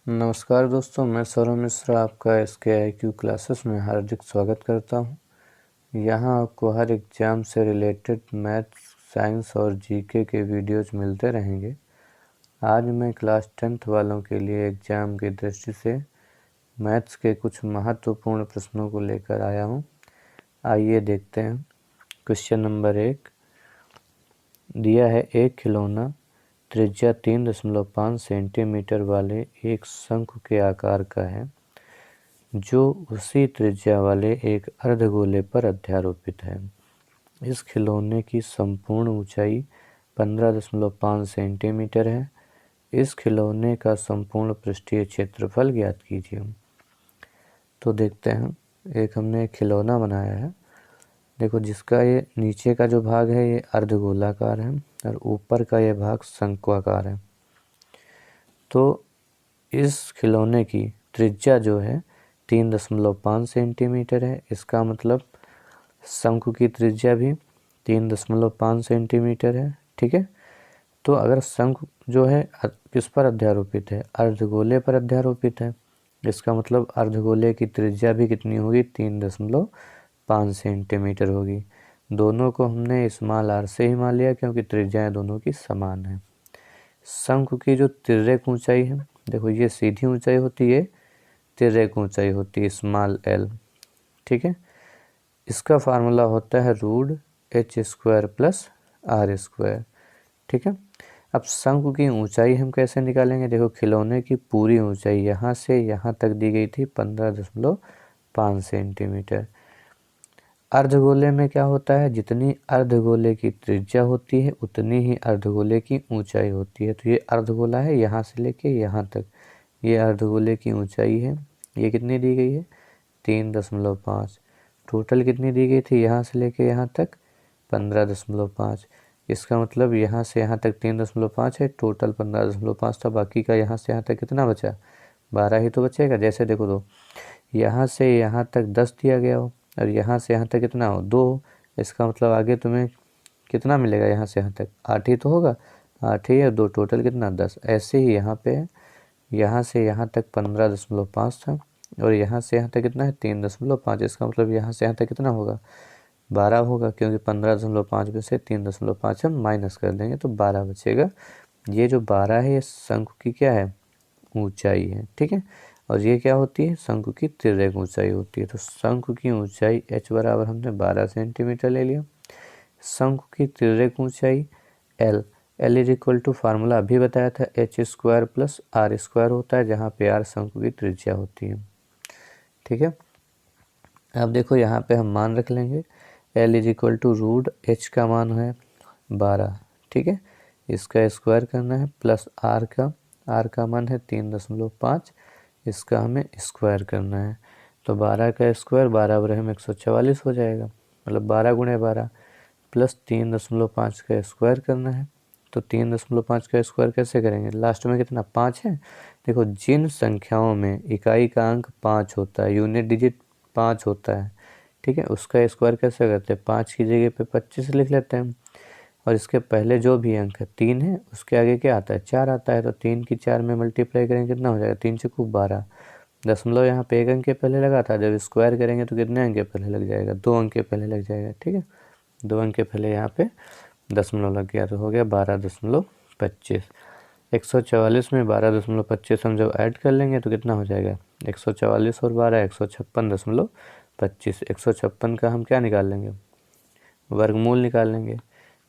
नमस्कार दोस्तों, मैं सौरभ मिश्रा आपका SKIQ क्लासेस में हार्दिक स्वागत करता हूं। यहां आपको हर एग्ज़ाम से रिलेटेड मैथ्स, साइंस और जीके के वीडियोज़ मिलते रहेंगे। आज मैं क्लास 10th वालों के लिए एग्ज़ाम की दृष्टि से मैथ्स के कुछ महत्वपूर्ण प्रश्नों को लेकर आया हूं। आइए देखते हैं। क्वेश्चन नंबर 1 दिया है, एक खिलौना त्रिज्या 3.5 सेंटीमीटर वाले एक शंकु के आकार का है जो उसी त्रिज्या वाले एक अर्धगोले पर अध्यारोपित है। इस खिलौने की संपूर्ण ऊंचाई 15.5 सेंटीमीटर है। इस खिलौने का संपूर्ण पृष्ठीय क्षेत्रफल ज्ञात कीजिए। तो देखते हैं, एक हमने एक खिलौना बनाया है। देखो, जिसका ये नीचे का जो भाग है ये अर्धगोलाकार है और ऊपर का ये भाग शंक्वाकार है। तो इस खिलौने की त्रिज्या जो है 3.5 सेंटीमीटर है। इसका मतलब शंकु की त्रिज्या भी 3.5 सेंटीमीटर है। ठीक है, तो अगर शंकु जो है किस पर अध्यारोपित है? अर्धगोले पर अध्यारोपित है। इसका मतलब अर्धगोले की त्रिज्या भी कितनी होगी? 3.5 सेंटीमीटर होगी। दोनों को हमने स्मॉल r से ही मान लिया क्योंकि त्रिज्याएं दोनों की समान है। शंकु की जो तिर्यक ऊंचाई है, देखो ये सीधी ऊंचाई होती है, तिर्यक ऊंचाई होती है स्मॉल l। ठीक है, इसका फार्मूला होता है √h² + r²। ठीक है, अब शंकु की ऊंचाई हम कैसे निकालेंगे? देखो, खिलौने की पूरी ऊंचाई यहाँ से यहाँ तक दी गई थी 15.5 सेंटीमीटर। अर्धगोले में क्या होता है? जितनी अर्धगोले की त्रिज्या होती है उतनी ही अर्धगोले की ऊंचाई होती है। तो ये अर्धगोला है, यहाँ से लेके यहाँ तक ये अर्धगोले की ऊंचाई है। ये कितनी दी गई है? 3.5। टोटल कितनी दी गई थी यहाँ से लेके यहाँ तक? 15.5। इसका मतलब यहाँ से यहाँ तक 3.5 है, टोटल 15.5 था। बाकी का यहाँ से यहाँ तक कितना बचा? 12 ही तो बचेगा। जैसे देखो, तो यहाँ से यहाँ तक 10 दिया गया हो और यहाँ से यहाँ तक कितना हो? 2। इसका मतलब आगे तुम्हें कितना मिलेगा? यहाँ से यहाँ तक 8 ही तो होगा। 8 ही है, 2 टोटल कितना? 10। ऐसे ही यहाँ पे यहाँ से यहाँ तक 15.5 था और यहाँ से यहाँ तक कितना है? 3.5। इसका मतलब यहाँ से यहाँ तक कितना होगा? 12 होगा, क्योंकि 15.5 में से 3.5 हम माइनस कर देंगे तो 12 बचेगा। ये जो 12 है ये शंकु की क्या है? ऊंचाई है। ठीक है, और ये क्या होती है? शंकु की तिर्यक ऊंचाई होती है। तो शंकु की ऊंचाई h बराबर हमने 12 सेंटीमीटर ले लिया। शंकु की तिर्यक ऊंचाई l इक्वल टू फार्मूला अभी बताया था h² + r² होता है, जहाँ पे r शंकु की त्रिज्या होती है। ठीक है, अब देखो यहाँ पे हम मान रख लेंगे। l इक्वल टू √h का मान है 12। ठीक है, इसका स्क्वायर करना है प्लस r का मान है 3.5, इसका हमें स्क्वायर करना है। तो 12 का स्क्वायर 12 बराबर 144 हो जाएगा। मतलब 12 × 12 प्लस 3.5 का स्क्वायर करना है। तो 3.5 का स्क्वायर कैसे करेंगे? लास्ट में कितना? 5 है। देखो, जिन संख्याओं में इकाई का अंक 5 होता है, यूनिट डिजिट 5 होता है, ठीक है, उसका स्क्वायर कैसे करते हैं? 5 की जगह पे 25 लिख लेते हैं। और इसके पहले जो भी अंक है 3 है, उसके आगे क्या आता है? 4 आता है। तो 3 की 4 में मल्टीप्लाई करेंगे, कितना हो जाएगा? 3 से खूब 12। दशमलव यहाँ पे 1 अंक के पहले लगा था, जब स्क्वायर करेंगे तो कितने अंक के पहले लग जाएगा? 2 अंक के पहले लग जाएगा। ठीक है, 2 अंक के पहले यहाँ पे दशमलव लग गया तो हो गया 12.25। 144 में 12.25 हम जब ऐड कर लेंगे तो कितना हो जाएगा? 144 और 12 156.25। 156 का हम क्या निकाल लेंगे? वर्गमूल निकाल लेंगे।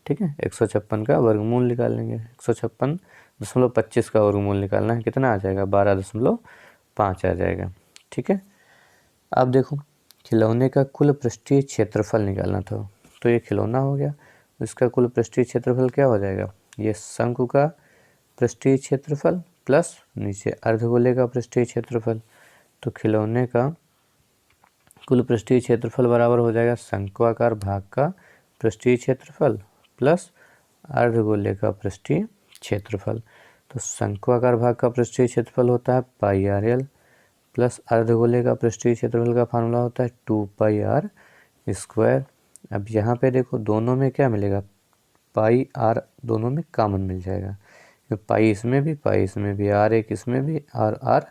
ठीक है, 156 का वर्गमूल निकाल लेंगे। 156.25 का वर्गमूल निकालना है, कितना आ जाएगा? 12.5 आ जाएगा। ठीक है, अब देखो, खिलौने का कुल पृष्ठीय क्षेत्रफल निकालना था। तो ये खिलौना हो गया, इसका कुल पृष्ठीय क्षेत्रफल क्या हो जाएगा? ये शंकु का पृष्ठीय क्षेत्रफल प्लस नीचे अर्धगोले का पृष्ठीय क्षेत्रफल। तो खिलौने का कुल पृष्ठीय क्षेत्रफल बराबर हो जाएगा शंक्वाकार भाग का पृष्ठीय क्षेत्रफल प्लस अर्धगोले का पृष्ठीय क्षेत्रफल। तो शंक्वाकार भाग का पृष्ठीय क्षेत्रफल होता है πrl प्लस अर्धगोले का पृष्ठीय क्षेत्रफल का फार्मूला होता है 2πr²। अब यहाँ पे देखो, दोनों में क्या मिलेगा? πr दोनों में कॉमन मिल जाएगा। पाई इसमें भी, पाई इसमें भी, आर एक इसमें भी और आर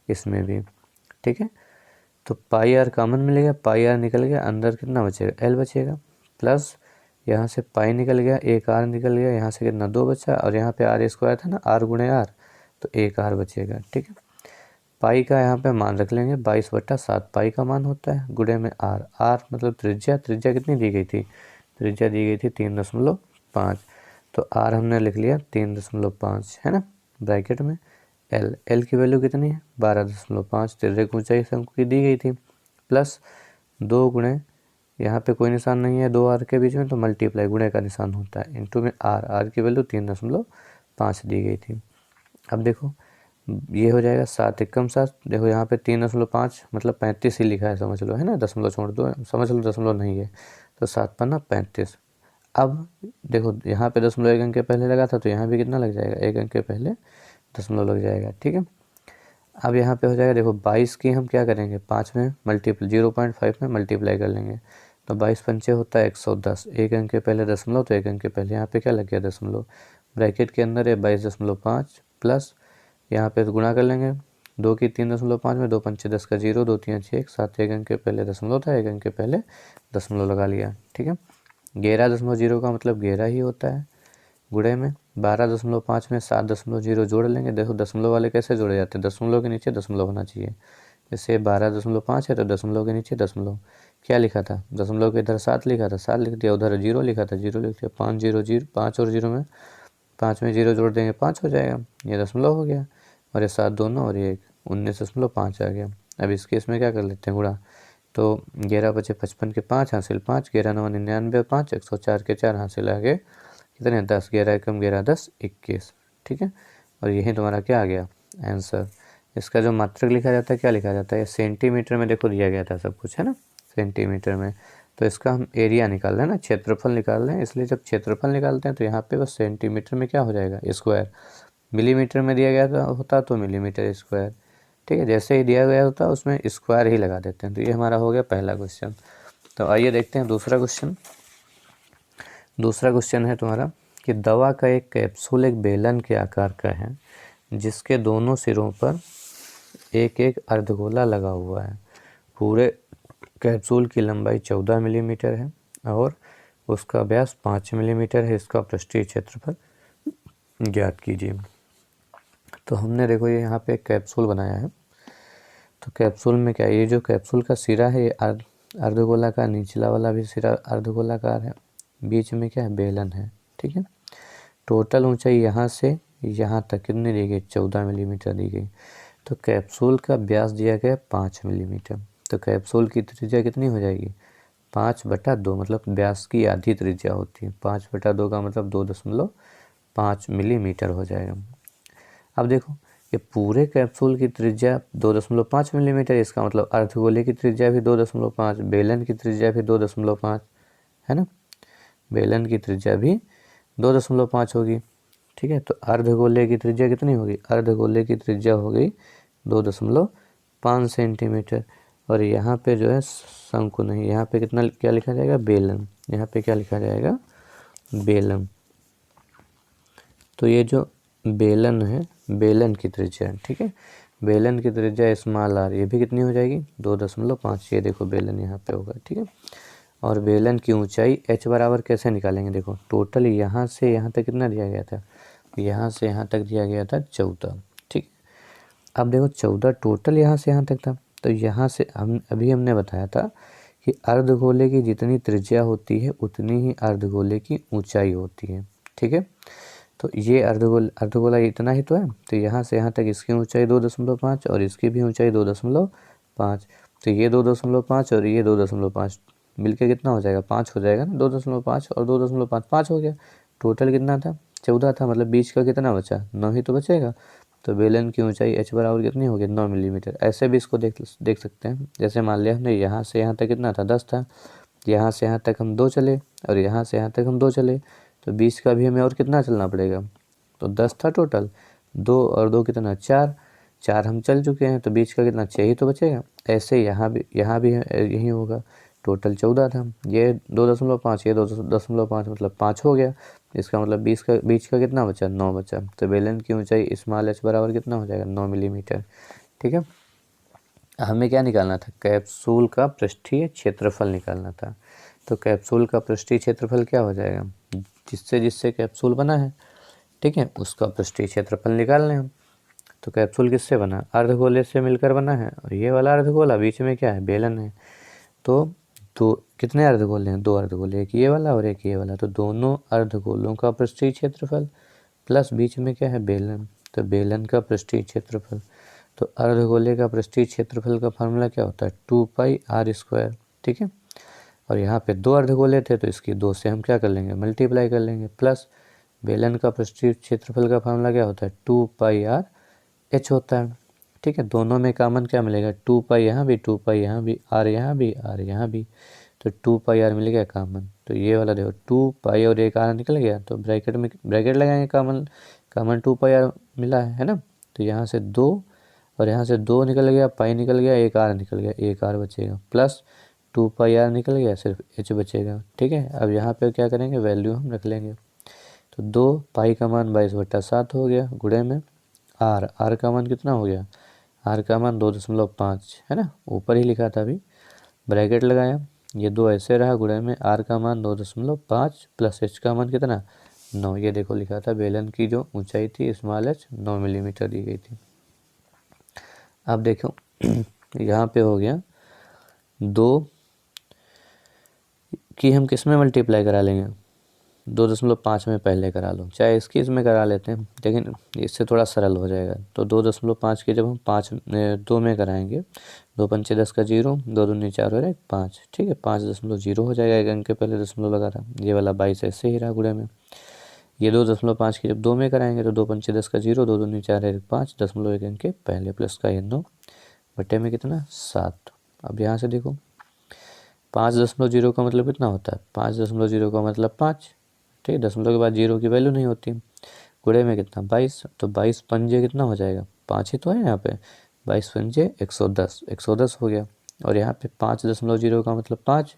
इसमें भी, ठीक है। तो पाई आर कॉमन मिलेगा, पाई आर निकल गया, अंदर कितना बचेगा, एल बचेगा, प्लस यहाँ से पाई निकल गया, एक आर निकल गया, यहाँ से कितना 2 बचा, और यहाँ पे आर स्क्वायर था ना, आर गुणे आर, तो एक आर बचेगा, ठीक है। पाई का यहाँ पे मान रख लेंगे 22/7 पाई का मान होता है, गुणे में आर, आर मतलब त्रिज्या, त्रिज्या कितनी दी गई थी, त्रिज्या दी गई थी 3.5, तो आर हमने लिख लिया 3.5 है ना, ब्रैकेट में एल, एल की वैल्यू कितनी है 12.5, तिर्यक की ऊंचाई शंकु की दी गई थी, प्लस 2 गुणे, यहाँ पे कोई निशान नहीं है 2 आर के बीच में, तो मल्टीप्लाई गुणे का निशान होता है, इंटू में आर, आर की वैल्यू 3.5 दी गई थी। अब देखो ये हो जाएगा 7 एकम 7, देखो यहाँ पे 3.5 मतलब 35 ही लिखा है, समझ लो है ना, दशमलव छोड़ दो, समझ लो दशमलव नहीं है, तो 7 पन्ना 35। अब देखो यहाँ पे दशमलव एक अंक के पहले लगा था, तो यहाँ भी कितना लग जाएगा, एक अंक के पहले दशमलव लग जाएगा, ठीक है। अब यहाँ पे हो जाएगा, देखो 22 की हम क्या करेंगे, 5 में मल्टीप्लाई 0.5 में मल्टीप्लाई कर लेंगे, तो 22 पंचे होता है 110, एक अंक के पहले दशमलव, तो एक अंक के पहले यहाँ पे क्या लग गया दशमलव, ब्रैकेट के अंदर है 22.5 प्लस यहाँ पे गुणा कर लेंगे, 2 की 3.5 में, 2 पंचे 10 का 0, 2 3 6 7, एक अंक के पहले दशमलव था, एक अंक के पहले दशमलव लगा लिया, ठीक है। 11.0 का मतलब 11 ही होता है, गुणे में 12.5 में 7.0 जोड़ लेंगे, देखो दशमलव वाले कैसे जोड़े जाते हैं, दशमलव के नीचे दशमलव होना चाहिए, जैसे 12.5 है तो दशमलव के नीचे दशमलव, क्या लिखा था, दशमलव के इधर 7 लिखा था, 7 लिख दिया, उधर 0 लिखा था, 0 लिख दिया, 5 0 0, 5 और 0 में, 5 में 0 जोड़ देंगे 5 हो जाएगा, ये दशमलव हो गया, और ये 7 दोनों, और ये 19.5 आ गया। अब इस केस में क्या कर लेते हैं गुणा, तो 11 बचे 55 के 5 हासिल 5, 11 9 99 5, 104 के 4 हासिल आ गए कितने 10, 11 एकम 11 10 21, ठीक है। और यही तुम्हारा क्या आ गया आंसर। इसका जो मात्रक लिखा जाता है क्या लिखा जाता है, सेंटीमीटर में देखो दिया गया था सब कुछ है ना, सेंटीमीटर में, तो इसका हम एरिया निकाल रहे हैं ना, क्षेत्रफल निकाल रहे हैं, इसलिए जब क्षेत्रफल निकालते हैं तो यहाँ पे बस सेंटीमीटर में क्या हो जाएगा स्क्वायर, मिलीमीटर में दिया गया था होता तो मिलीमीटर स्क्वायर, ठीक है, जैसे ही दिया गया होता उसमें स्क्वायर ही लगा देते हैं। तो ये हमारा हो गया पहला क्वेश्चन। तो आइए देखते हैं दूसरा क्वेश्चन। दूसरा क्वेश्चन है तुम्हारा कि दवा का एक कैप्सूल एक बेलन के आकार का है जिसके दोनों सिरों पर एक एक अर्धगोला लगा हुआ है, पूरे कैप्सूल की लंबाई 14 मिलीमीटर है और उसका व्यास 5 मिलीमीटर है, इसका पृष्ठीय क्षेत्रफल ज्ञात कीजिए। तो हमने देखो ये यहाँ पे एक कैप्सूल बनाया है, तो कैप्सूल में क्या, ये जो कैप्सूल का सिरा है ये अर्धगोलाकार, निचला वाला भी सिरा अर्धगोलाकार है, बीच में क्या है बेलन है, ठीक है। टोटल ऊंचाई यहाँ से यहाँ तक कितनी दी गई, 14 मिलीमीटर दी गई। तो कैप्सूल का व्यास दिया गया 5 मिलीमीटर, तो कैप्सूल की त्रिज्या कितनी हो जाएगी 5/2, मतलब व्यास की आधी त्रिज्या होती है, 5/2 का मतलब 2.5 मिलीमीटर हो जाएगा। अब देखो ये पूरे कैप्सूल की त्रिज्या 2.5 मिलीमीटर, इसका मतलब अर्धगोले की त्रिज्या भी 2.5, बेलन की त्रिज्या भी 2.5 है ना, बेलन की त्रिज्या भी 2.5 होगी, ठीक है। तो अर्धगोले की त्रिज्या कितनी होगी, अर्धगोले की त्रिज्या हो गई 2.5 सेंटीमीटर, और यहाँ पे जो है शंकु नहीं, यहाँ पे कितना क्या लिखा जाएगा बेलन, यहाँ पे क्या लिखा जाएगा बेलन। तो ये जो बेलन है, बेलन की त्रिज्या है, ठीक है, बेलन की त्रिज्या स्मॉल आर, ये भी कितनी हो जाएगी 2.5, ये देखो बेलन यहाँ पे होगा, ठीक है। और बेलन की ऊंचाई h बराबर कैसे निकालेंगे, देखो टोटल यहाँ से यहाँ तक कितना दिया गया था, यहाँ से यहाँ तक दिया गया था 14, ठीक। अब देखो 14 टोटल यहाँ से यहाँ तक था, तो यहाँ से हमने बताया था कि अर्धगोले की जितनी त्रिज्या होती है उतनी ही अर्धगोले की ऊंचाई होती है, ठीक है। तो ये अर्धगोला इतना ही तो है, तो यहाँ से यहाँ तक इसकी ऊंचाई 2.5 और इसकी भी ऊंचाई 2.5, तो ये 2.5 और ये 2.5 मिलके कितना हो जाएगा 5 हो जाएगा ना, 2.5 और 2.5 5 हो गया, टोटल कितना था 14 था, मतलब बीच का कितना बचा 9 ही तो बचेगा। तो बेलन की ऊंचाई h बराबर कितनी होगी 9 मिलीमीटर। ऐसे भी इसको देख सकते हैं, जैसे मान लिया हमने यहाँ से यहाँ तक कितना था 10 था, यहाँ से यहाँ तक हम 2 चले और यहाँ से यहाँ तक हम 2 चले, तो 20 का भी हमें और कितना चलना पड़ेगा, तो 10 था टोटल, 2 और 2 कितना 4 हम चल चुके हैं, तो बीच का कितना 6 ही तो बचेगा। ऐसे यहाँ भी यही होगा, टोटल 14 था, ये 2.5 ये 2.5 मतलब 5 हो गया, इसका मतलब बीच का कितना बचा, 9 बचा। तो बेलन की ऊंचाई स्मॉल h बराबर कितना हो जाएगा, 9 मिलीमीटर। ठीक है, हमें क्या निकालना था, कैप्सूल का पृष्ठीय क्षेत्रफल निकालना था। तो कैप्सूल का पृष्ठीय क्षेत्रफल क्या हो जाएगा, जिससे जिससे कैप्सूल बना है, ठीक है, उसका पृष्ठीय क्षेत्रफल निकाल लें हम। तो कैप्सूल किससे बना, अर्धगोले से मिलकर बना है, और ये वाला अर्धगोला बीच में क्या है, बेलन है। तो दो कितने अर्धगोले हैं, 2 अर्धगोले, एक ये वाला और एक ये वाला। तो दोनों अर्धगोलों का पृष्ठीय क्षेत्रफल प्लस बीच में क्या है, बेलन, तो बेलन का पृष्ठीय क्षेत्रफल। तो अर्धगोले का पृष्ठीय क्षेत्रफल का फार्मूला क्या होता है, 2πr²। ठीक है, और यहाँ पे 2 अर्धगोले थे तो इसकी 2 से हम क्या कर लेंगे, मल्टीप्लाई कर लेंगे, प्लस बेलन का पृष्ठीय क्षेत्रफल का फार्मूला क्या होता है, 2πr(h) होता है। ठीक है, दोनों में कॉमन क्या मिलेगा, 2π यहाँ भी, 2π यहाँ भी, r यहाँ भी, r यहाँ भी, तो 2πr मिल गया कॉमन। तो ये वाला देखो 2π और एक r निकल गया, तो ब्रैकेट लगाएंगे, कॉमन 2πr मिला है ना। तो यहाँ से 2 और यहाँ से 2 निकल गया, पाई निकल गया, एक r निकल गया, एक r बचेगा, प्लस 2πr निकल गया, सिर्फ h बचेगा। ठीक है, अब यहाँ पे क्या करेंगे, वैल्यू हम रख लेंगे। तो 2 पाई का मान 22/7 हो गया, गुणे में r का मान कितना हो गया, r का मान 2.5 है ना, ऊपर ही लिखा था अभी, ब्रैकेट लगाया, ये 2 ऐसे रहा, गुणे में r का मान 2.5 प्लस h का मान कितना, 9। ये देखो लिखा था बेलन की जो ऊंचाई थी स्मॉल h 9 मिलीमीटर दी गई थी। अब देखो यहाँ पे हो गया 2 की हम किस में मल्टीप्लाई करा लेंगे, 2.5 में पहले करा लो, चाहे इसकी इसमें करा लेते हैं, लेकिन इससे थोड़ा सरल हो जाएगा। तो 2.5 की जब हम 2 में कराएंगे, 2 पंचे 10 का 0, 2 दूनी 4 और 1 5। ठीक है, 5.0 हो जाएगा, एक अंक के पहले दशमलव लगा था, ये वाला 22 ऐसे ही रहा गुणे में। ये 2.5 की जब 2 में कराएंगे तो 2 पंचे 10 का 0, 2 दूनी 4 1 5, दशमलव एक अंक के पहले, प्लस का ये 9 बटे में कितना 7। अब यहाँ से देखो 5.0 का मतलब कितना होता है, 5.0 का मतलब 5। ठीक है, दशमलव के बाद 0 की वैल्यू नहीं होती, गुणे में कितना 22, तो 22 पंजे कितना हो जाएगा, 5 ही तो है यहाँ पे, 22 पंजे 110 हो गया। और यहाँ पे 5.0 का मतलब 5,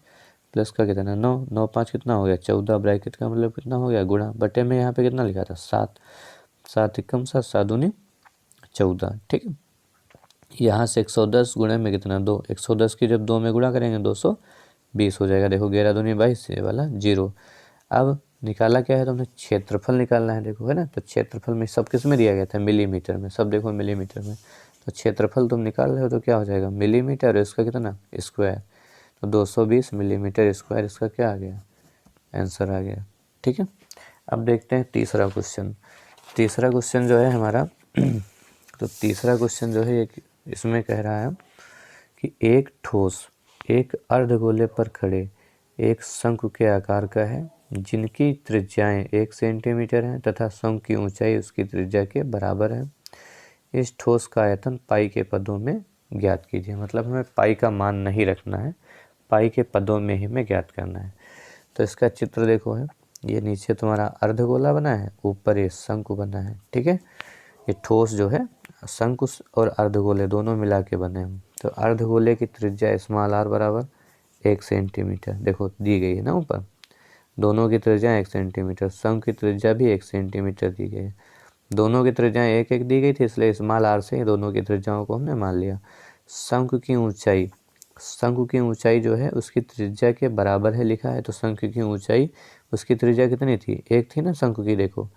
प्लस का कितना 9, 9 5 कितना हो गया 14, ब्रैकेट का मतलब कितना हो गया गुणा, बटे में यहाँ पे कितना लिखा था 7, 7 एकम 7, 7 दूनी 14। ठीक है, यहाँ से 110 गुणे में कितना 2, 110 की जब 2 में गुणा करेंगे 220 हो जाएगा। देखो 11 दूनी 22, ये वाला 0। अब निकाला क्या है, तो हमने क्षेत्रफल निकालना है, देखो है ना। तो क्षेत्रफल में सब किस में दिया गया था, मिलीमीटर में, सब देखो मिलीमीटर में। तो क्षेत्रफल तुम निकाल रहे हो तो क्या हो जाएगा, मिलीमीटर, और इसका कितना स्क्वायर, तो 220 मिलीमीटर स्क्वायर इसका क्या आ गया, आंसर आ गया। ठीक है, अब देखते हैं तीसरा क्वेश्चन। तीसरा क्वेश्चन जो है हमारा तो तीसरा क्वेश्चन जो है इसमें कह रहा है कि एक ठोस एक अर्धगोले पर खड़े एक शंकु के आकार का है, जिनकी त्रिज्याएं 1 सेंटीमीटर हैं तथा शंकु की ऊंचाई उसकी त्रिज्या के बराबर है। इस ठोस का आयतन पाई के पदों में ज्ञात कीजिए। मतलब हमें पाई का मान नहीं रखना है, पाई के पदों में ही हमें ज्ञात करना है। तो इसका चित्र देखो है, ये नीचे तुम्हारा अर्धगोला बना है, ऊपर ये शंकु बना है। ठीक है, ये ठोस जो है शंकु और अर्धगोले दोनों मिला के बने हैं। तो अर्धगोले की त्रिज्या स्मॉल r बराबर 1 सेंटीमीटर, देखो दी गई है ना ऊपर, दोनों की त्रिज्या 1 सेंटीमीटर, शंकु की त्रिज्या भी 1 सेंटीमीटर दी गई है। दोनों की त्रिज्याएं 1 1 दी गई थी, इसलिए स्मॉल r से दोनों की त्रिज्याओं को हमने मान लिया। शंकु की ऊंचाई जो है उसकी त्रिज्या के बराबर है लिखा है। तो शंकु की ऊंचाई उसकी त्रिज्या कितनी थी, 1 थी ना शंकु की, देखो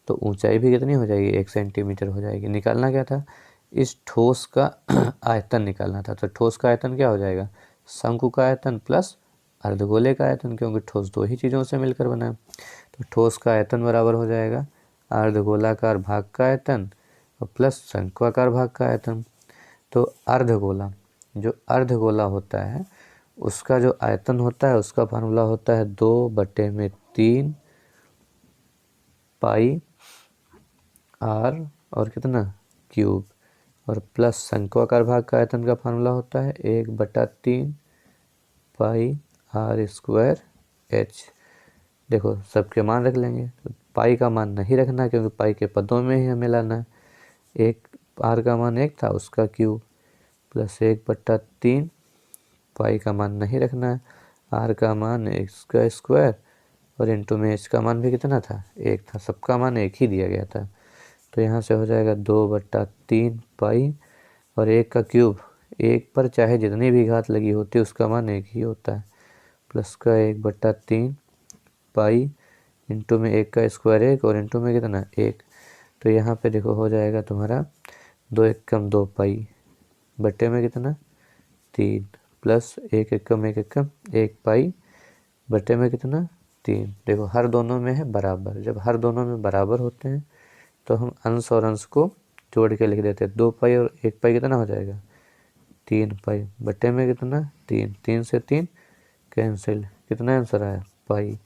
तो ऊंचाई भी कितनी हो जाएगी, 1 सेंटीमीटर हो जाएगी। निकालना क्या था, इस ठोस का आयतन निकालना था। तो ठोस का आयतन क्या हो जाएगा, शंकु का आयतन प्लस अर्धगोले का आयतन, क्योंकि ठोस 2 ही चीज़ों से मिलकर बना है। तो ठोस का आयतन बराबर हो जाएगा अर्धगोलाकार भाग का आयतन और प्लस शंक्वाकार भाग का आयतन। तो अर्धगोला, जो अर्धगोला होता है उसका जो आयतन होता है उसका फार्मूला होता है 2/3 पाई r और कितना क्यूब, और प्लस शंक्वाकार भाग का आयतन का फार्मूला होता है 1/3 पाई r² h। देखो सबके मान रख लेंगे, तो पाई का मान नहीं रखना क्योंकि पाई के पदों में ही हमें लाना है। एक r का मान 1 था उसका क्यूब, प्लस 1/3 पाई का मान नहीं रखना है, r का मान इसका स्क्वायर और इनटू में h का मान भी कितना था, 1 था, सबका मान 1 ही दिया गया था। तो यहाँ से हो जाएगा 2/3 पाई और 1 का क्यूब, 1 पर चाहे जितनी भी घात लगी होती है उसका मान 1 ही होता है, प्लस का 1/3 पाई इंटू में 1 का स्क्वायर 1 और इंटू में कितना 1। तो यहाँ पे देखो हो जाएगा तुम्हारा 2 एकम 2 पाई बटे में कितना 3 प्लस 1 एकम 1 एकम 1 पाई बटे में कितना 3। देखो हर दोनों में है बराबर, जब हर दोनों में बराबर होते हैं तो हम अंश और अंश को जोड़ के लिख देते हैं। 2 पाई और 1 पाई कितना हो जाएगा 3 पाई बटे में कितना 3, 3 से 3 कैंसिल, कितना आंसर आया पाई।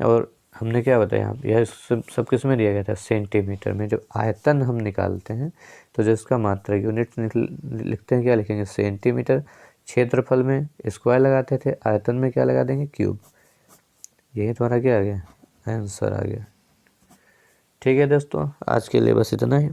और हमने क्या बताया, यह सब किस में दिया गया था, सेंटीमीटर में। जब आयतन हम निकालते हैं तो जो इसका मात्रा यूनिट लिखते हैं, क्या लिखेंगे सेंटीमीटर। क्षेत्रफल में स्क्वायर लगाते थे, आयतन में क्या लगा देंगे क्यूब। यही तुम्हारा क्या आ गया आंसर आ गया। ठीक है दोस्तों, आज के लिए बस इतना ही।